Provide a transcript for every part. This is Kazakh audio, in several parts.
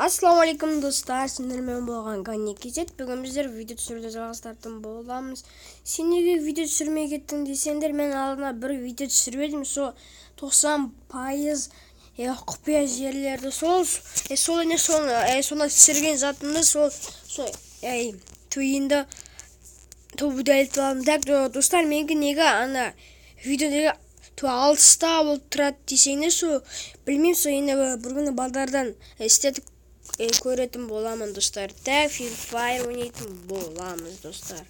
Ассалаумағалейкум достар, сендермен болған Гани Кезет. Бүгін біздер видео түсіруді жалғастыратын боламыз. Сен неге видео түсірмей кеттің десеңдер, мен алдына бір видео түсіріп едім. Сол 90% құпия жерлерді соны түсірген затымды сол түйінді тобыда айтып аламын. Так, достар, менгі неге ана видеодегі алыста болып тұрады десеңдер, сол білмеймін, сол енді бір күні балдардан істетіп көретін боламын достар. Так, Free Fire ойнайтын боламыз достар.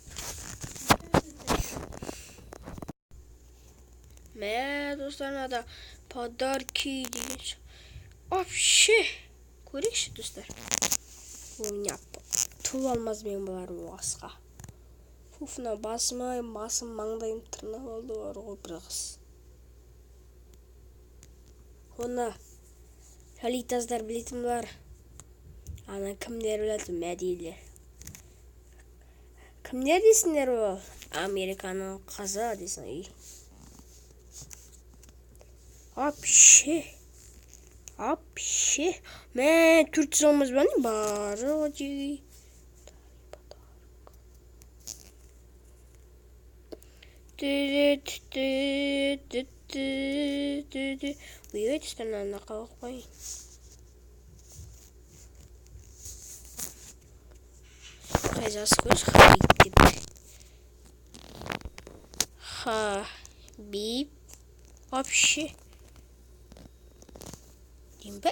Мә достар, мынада подарки деген. Вообще көрейікші достар. Тул алмаз мен боларым оғасқа. Фуфна басым маңдайым тырнап алды бар ғой бір қыз. Оны Лолитаздар білетін бар. Ана кімдер біледі? Мәдейлер. Кімдер дейсіңдер ол? Американың қызы дейсің. Вообще. Мә 400 алмаз ба не бар ғой. Ой, странно қалып қой. Қайзас көз Хабиб. Вообще. Дейм бе?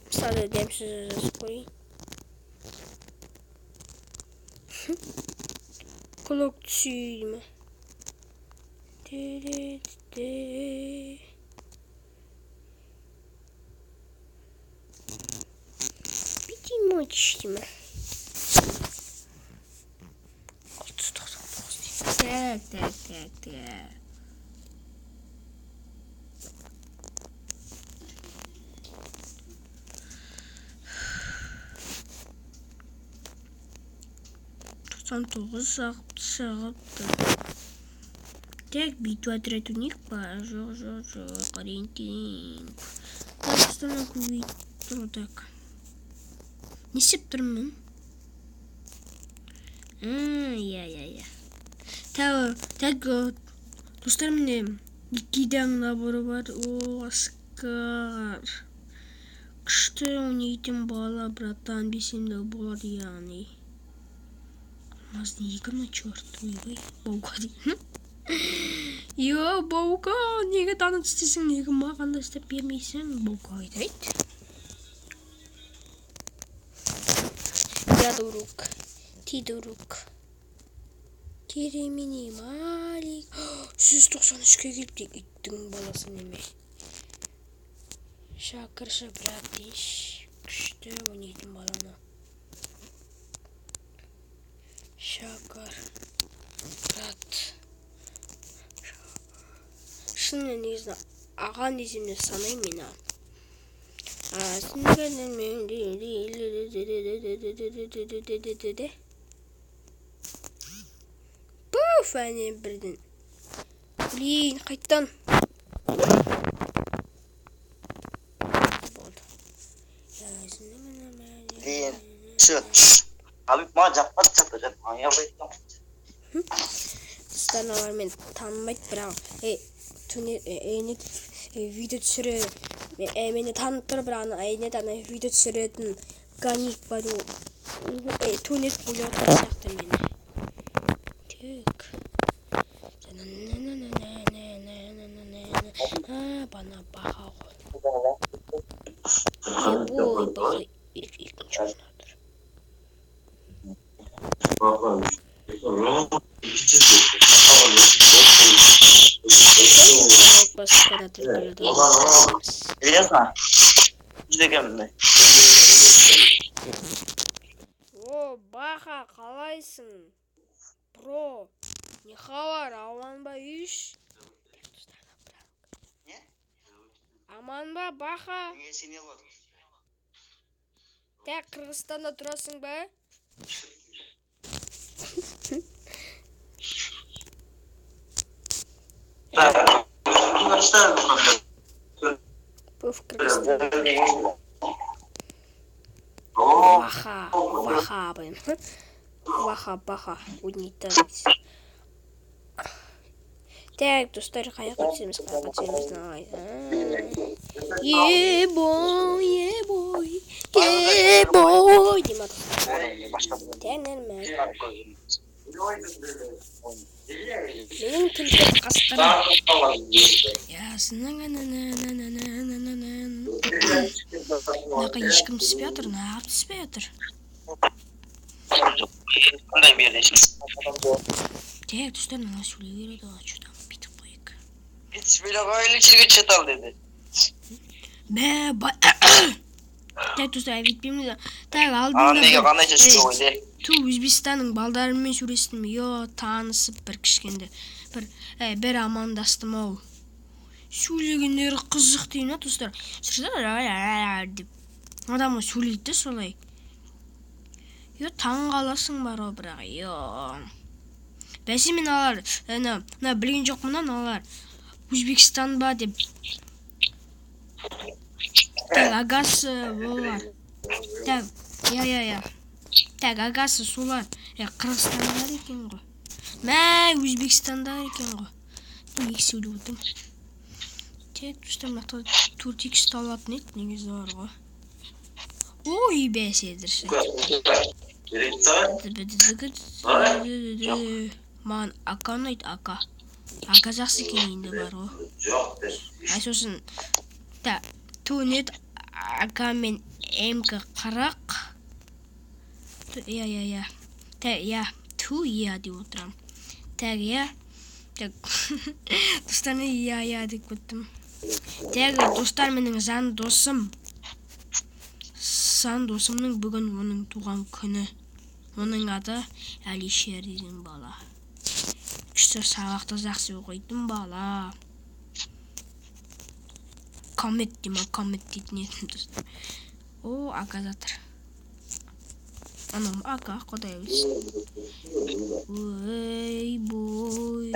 Мысалы демсіз жазып қойын. Құлық түсейді ме? Мочти ме. 699 дейм. Так. 99 шығыпты. Так, битва отрядуник па? Жоқ, қарентин. Қазақстаннан көбейіп тұр, так. Не істеп тұрмын? Я. Так, достар, міне 2 наборы бар. Оскар. Күшті ойнайтын бала, братан, бесемді болады, яғни. Алмаздың 2 черт, ойбай, бауға дейін. Йо, бауға, неге танып істесің, неге маған да істеп бермейсің, бауға айтайды. Тидорук. Керемені малик. 193-ке келіп дейін, иттің баласы неме. Шақыршы, брат дейш. Күшті ойнайтын баланы. Шақыр, брат. Шынымен негізді аған десемде санайым мен ағын. Пуф, әне бірден. Блин, қайттан. Блин, Habib ма жақпат жатыр, аңя байттым. Станалар мен танымайды, бірақ видео түсірі, мені танып тұр, бірақ видео түсіретін Ганик бар, тунет бөлет сияқты мені. Так. Бана баға ғой. Ой, баға екінші орнатыр. Интересно? Жүдегенмін. О, Баха, қалайсың? Бро, не хабар, аман ба еш? Аман ба, Баха? Так, Қырғызстанда тұрасың ба? Пуф, Қырғызстанда. Ваха блин. Баха. Унитаз. Так, достар қаяққа түсеміз Ебой. Менің тілден қастырым. Мынақа ешкім түспей отыр, неғып түспей отыр? Қандай бересің? Так, достар, мына сөйлей береді ғой, что-то бүйтіп қойық. Бітіспейлі қайлы жерге чатал деді. Так, достар, бүйтпейміз. Так, алдында қандай сөзге қойды? Өзбекстанның балдарымен сөйлестім. Танысып бір кішкенде. Бір амандастым ау. Сөйлегендері қызық дейін, достар. Деп. Адамы сөйлейді солай. Таң қаласың бар о, бірақ. Бәсе мен алар, білген жоқ мұнан алар. Өзбекстан ба деп. Так, агасы болар. Так, Так, агасы солар. Қырғызстандар екен ғой. Өзбекстандар екен ғой. Неге сөйлеп отырмын? Так, достар, мақта 4x алатын еді, негізі бар ғой. Ой, бәседірші. Маған ака ұнайды, ака. Ака жақсы екен енді бар ғой. Сосын, төнет ака мен МК-40. Деп отырам. Достарны деп көттім. Достар менің жан досым. Сан досымның бүгін оның туған күні. Оның аты Әлишер деген бала. Күшті сабақты жақсы оқитын бала. Коммент дейтін етін достар. О, ака жатыр. Анам ака, құдай білсін. Ой, бой.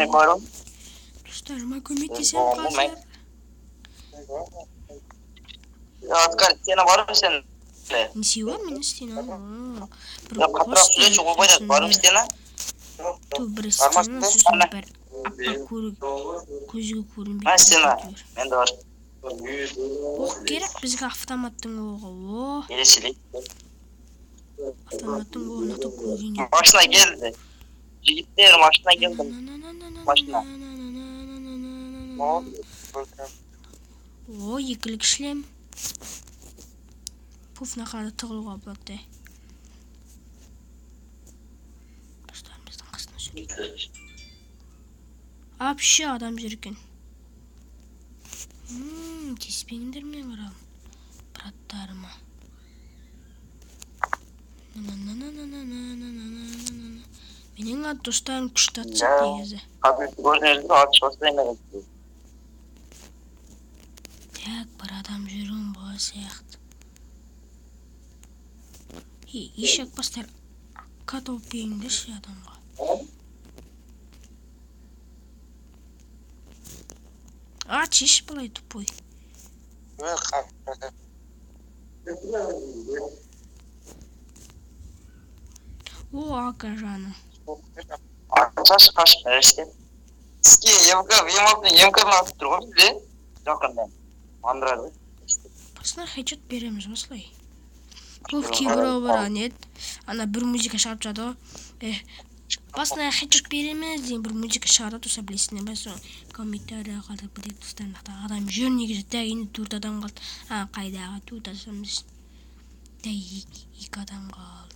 Достарыма көмектесем қазір. Откар, стена барым сен? Несі бар мен стена? Қатырақ сөйлеші қойбайды, барым стена? Бір стена, сөзін бір көзге көрінбейді. Стена, мен де бар. Оқ керек бізге автоматтың оғы. Елеселей. Автоматтың оғынақты көрген. Машина келді. Жігіттер, машина келді. Машина. О, екілік шлем. Пуфна қады тұғылға болады. Достарымыздың қасына сөйлейді. Апшы адам жүрген. Теспеңдер мен қарам. Браттарыма. Менің ат достарым күшті атсақ дегізі. Қабілетті көрінерді атшы бастаймын. Так, бір адам жүрген бола сияқты. Ешек бастар қатып бейіндерші адамға. Чеш былай тупой. О, ака жаным. Қашы әреште. Сізге емкірін атып тұр ғой бізде? Жақында. Мандырады. Басына хеджет береміз осылай. Көп кейбірі бар анет. Ана бір музыка шығарып жады ғой. Басына хеджет береміз деген бір музыка шығарады, тұрса білесіне бәс соң комментария қалдық білек тұстарында. Адам жүр негізі, дәк енді 4 адам қалды. Қайдағы 4 адам дейсін. Дәк 2 адам қалды.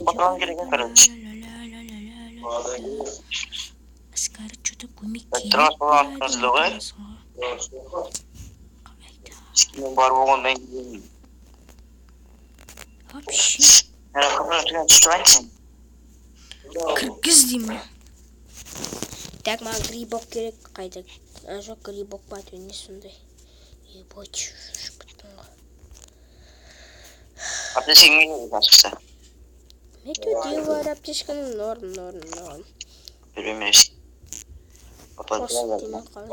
Патрон кереген короче. Скажи, что-то көмек керек. Транспорт ғой. Ешкіммен бар болған мен келемін. Вообще. Кіргіз деймін. Так, маған грибок керек қайда. Жоқ, грибок ба, не сондай. Ебать, шықпыттың ғой. Аптешкең не шықса? Мен төте бар аптешканың норм. Бермеймін ешкім. Пост деймін қалай.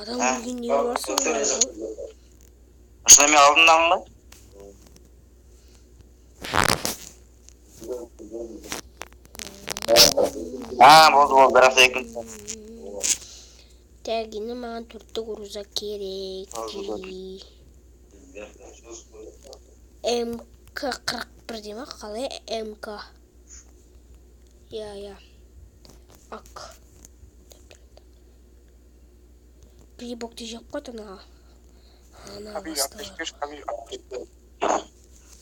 Адам өлген не барсың ба? Осыны мен алдымдан ба? Болды, бірақ та екінші. Так, енді маған төрттік руза керек. МК-41 деймін, қалай? МК. Я. Ак. Прибокты жеп қойды анаға. Ана басталар.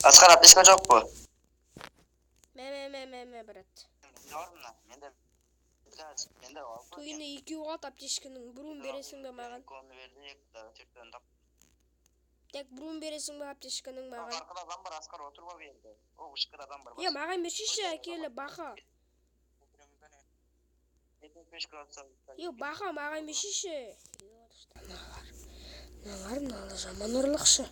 Асқар аптечка жоқ қой. Мә, брат. Тойыны екеу қалды аптешкінің. Біруін бересің бе маған? Так, біруін бересің бе аптешкінің маған? Арқада адам бар, Асқар отырып ал енді. О, ұшқыр адам бар. Е, маған бершеші әкелі, бақа. Е, бақа, маған бершеші. Налар жаман ұрлықшы.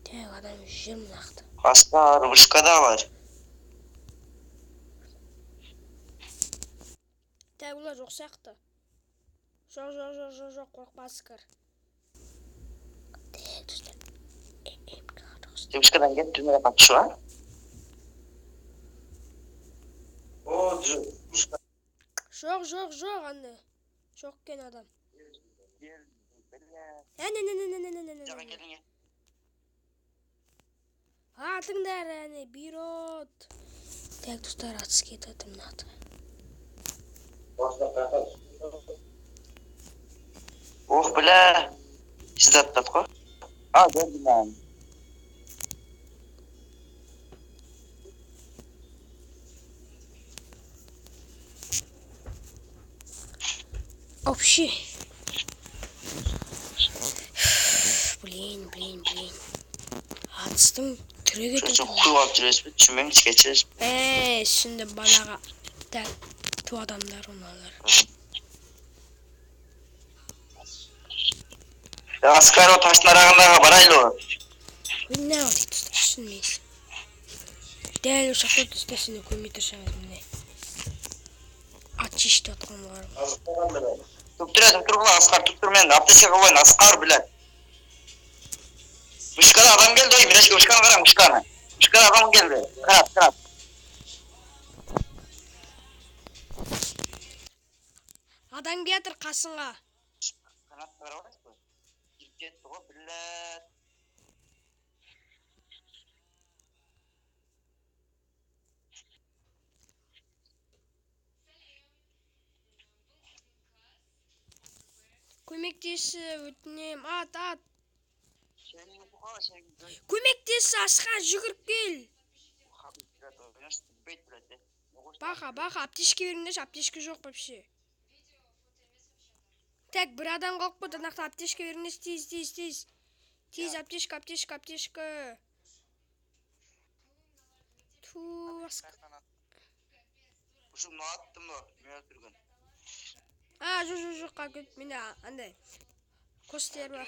Так, адам жер мұнақты. Асқар, ұшқада бар. Так, бұлар жоқ сияқты. Жоқ, қорқпа Асқар. Так, достар. Ұшқадан кет, түнеге қатшы ба? Жоқ, анны. Жоқ кен адам. Жаға келіңе. Атыңдар, бирот. Так, достар, атыс кетеді мұнақты. Ох, бля. Сіздаттат қой. Көрдім мән. Вообще. Блин. Атыстың түрі кетеді. Құйып алып жүресіз бе? Түсінбеймін, кешіресіз. Şimdi балаға. Так, ту адамдар оналар. Асқар, о таштың арағындағы барайлы о. Не ол дейді, түсінмейсің. Дәл ұшақта түсті сені көмей тұршаңыз міне. Ат шешті атқан бар. Тұр бұла, Асқар, тұр мен. Аптешка қойын, Асқар, біләд. Ұшқада адам келді ой, Мирашка, ұшқаны қарам, ұшқаны. Ұшқада адам келді. Қарап. Адам келдір қасыңға. Қанатты қарап алайыз ба? Жетті ғой, біләд. Көмектесі, өтінем, ат. Көмектесі, Асқар, жүгіріп кел. Бақа, аптешке беріңдеш, аптешке жоқ вообще. Так, бір адам қалып қойды, нақты аптешке беріңдеш, тез. Тез, аптешка. Ту, Асқар. Ұшым аттым да, мен өтірген. Жоқ, қағыт, мені андай. Костер бар.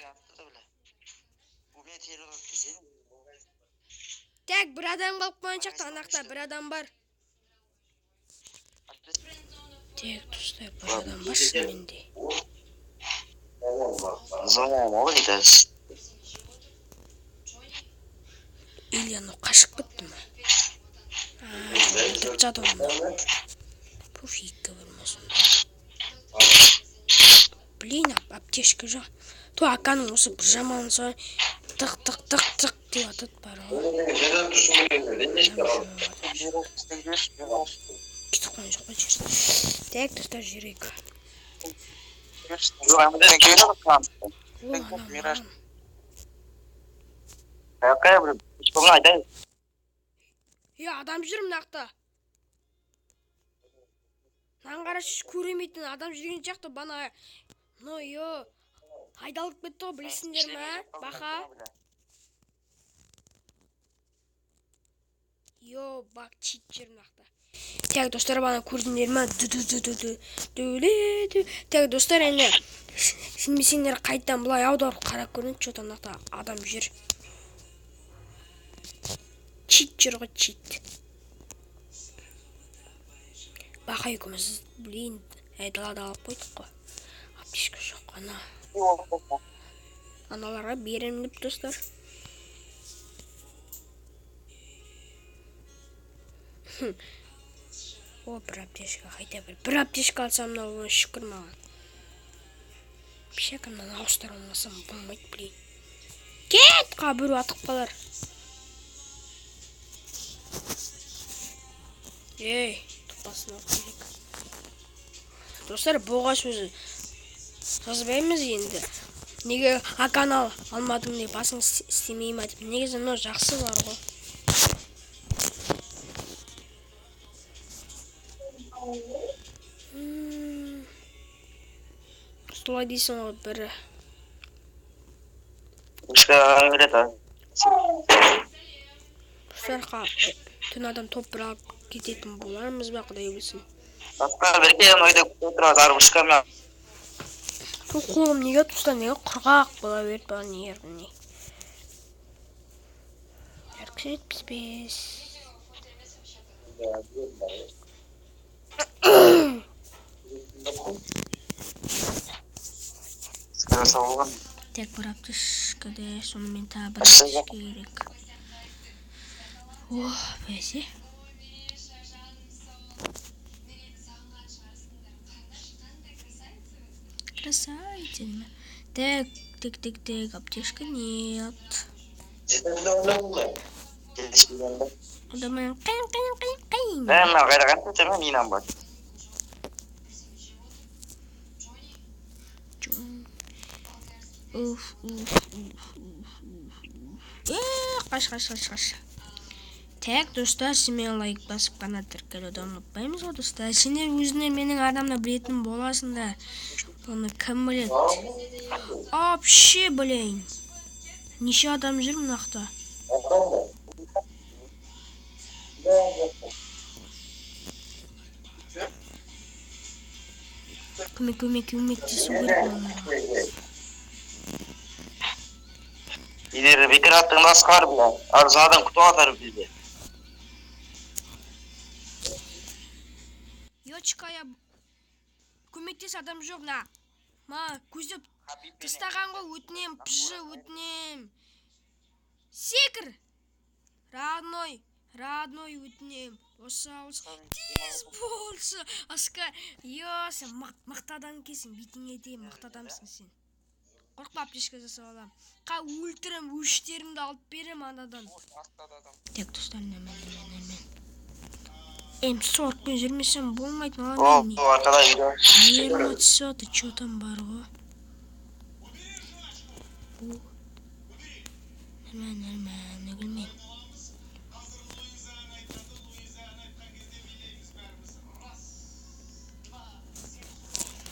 Так, бір адам қалып қойын шақты, анақта бір адам бар. Так, достар, бір адам барсын менде. Звоняем, ол кетесіз. Ильяны қашып кетті ма? Өтіп жады оны. Пуфикке бұрмасын. Блин, аптешка жоқ. То аканың осы бір жаман соң тық деп атады бар ғой. Кетіп қойын жоқ қой жерсін. Так, достар, жүрейік. Адам жүрім нақты. Қарашы көремейтін адам жүрген жақты бана. Айдалып кетті ғой, білесіңдер ма? Бақа. Бак чит жүрім нақты. Так, достар, бана көрдіңдер ма? Так, достар, әне Сенбесеңдер қайтадан былай аударып қарап көріңіз, что-то мынақта адам жүр. Чит жүр ғой, чит. Бақа екеуміз, блин, далада алып қойдық қой. Аптечка жоқ, аналарға берем деп достар. О, бір аптечка, қайта бір аптечка алсам, мынау шүкір маған. Пешекімнен ауыстыра алмасам болмайды, блин. Кет, қабір атып қалар. Ей, тұпасына керек. Достар, боға сөзі жазбаймыз енді. Неге канал алмадың деп басың істемей ма деп. Негізі мынау жақсы бар ғой. Солай дейсің ғой бірі. Сұрқа түн адам топ бір алып кететін болармыз ба, құдай білсін. Сол қолым неге тұста, неге құрғақ бола берді ба, не. Әркісі жетпіспес. Тек бір аптешкаде, сонымен тағы бір аптешка керек. Ох, бәсе. Красавица. Так, аптечка нет. Думаю, қаш. Так, достар, семен лайк басып қана тіркелуді ұмытпаймыз ғой, достар. Сендер өзіңдер менің адамды білетін боласыңдар. Оны кім білет? Вообще, блин. Неше адам жүр мынақта? Көмектесу керек оларға. Егер бекер аттың асқар бұл, арзан адам күтіп атар бізде. Йочкая, көмектес адам жоқ, на. Ма, көздеп тыстаған ғой, өтінем, пжы, өтінем. Секір! Родной, өтінем. Осы тез болшы. Аскар, сен мақтадан кесің, бетіңе дейін мақтадамсың сен. Қорқпа, аптешка жасап алам. Өлтірім, өштерімді алып берем анадан. Тек достар, немен. М40 жүрмесем болмайды, О, арқада үйде. Емоция, ты чё там бар ғой? Нормально, гүлмен.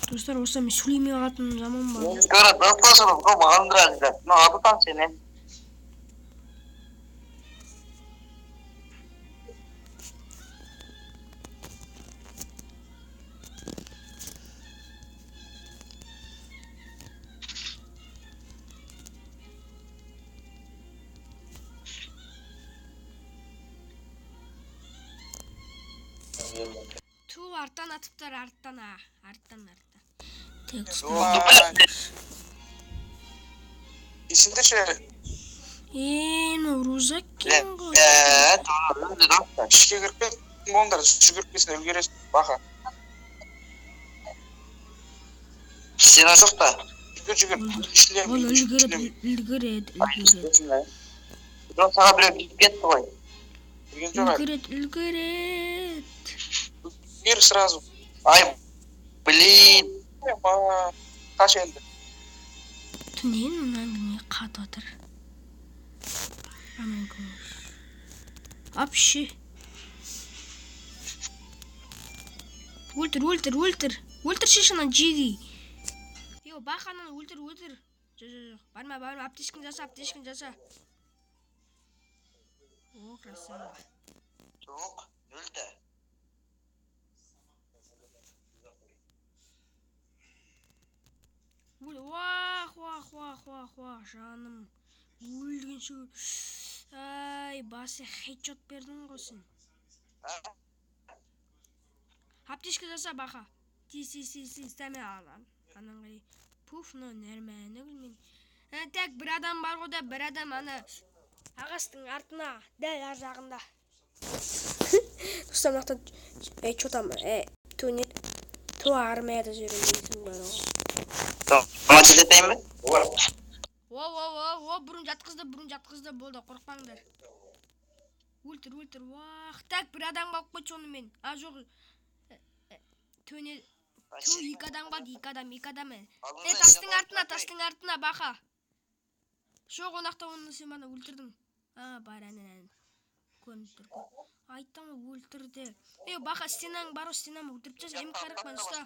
Достар, осы мен сөйлемей қалатын заман бар. Скоро достасырым, маған кірәді. Атытан сені. Ту, арттан атыптар, арттан. Тек Есіңді ше? Рузак кен ғой. Ішке кіріп кет, болыңдар, жүгіріп кетсін, үлгересін, бақа. Сена жоқ та. Ол үлгереді. Жоқ, саға біреу кетіп кетті ғой. Үлгереді. Бер сразу. Ай, блин. Қаш енді. Түнен мұнан қат отыр. Вообще. Өлтір. Өлтір шешінен жеги. Бақанын өлтір. Жоқ. Барма, аптешкін жаса. О, красава. Жоқ, өлді. Вах, жаным. Өлгенше. Ай, басы хедшот бердің ғой сен. Аптечка жаса бақа. Ти, стаме алам. Анаңғай. Пуф, но нормально білмен. Так, бір адам бар ғой да, бір адам ана ағастың артына, дәл ар жағында. Достар, мақтан, что там, то армияда жүрген бар ғой. Мачет етейін бе? Бұрын жатқызды, болды, қорқпаңдар. Өлтір, вах, так, бір адам қалып қойды сонымен. Жоқ, екі адам қалды, екі адам. Тастың артына, бақа. Жоқ, онақта оны сен бана өлтірдің. Бар, әнен. Көрініп тұр. Айттым, өлтірді. Бақа, стенаң бар, стенам өлтіріп жаз, М40 ұста.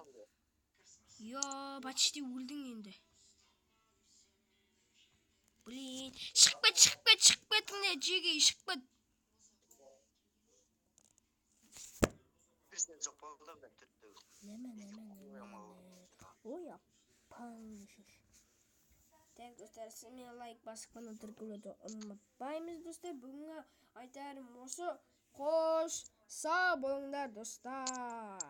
Почти өлдің енді. Блин, шығып кет, жеге, шығып кет. Ой, апаңшыш. Так, достар, сізмен лайк басып қана түркілуді ұмытпаймыз, достар. Бүгінгі айтарым осы. Қош, сау болыңдар, достар.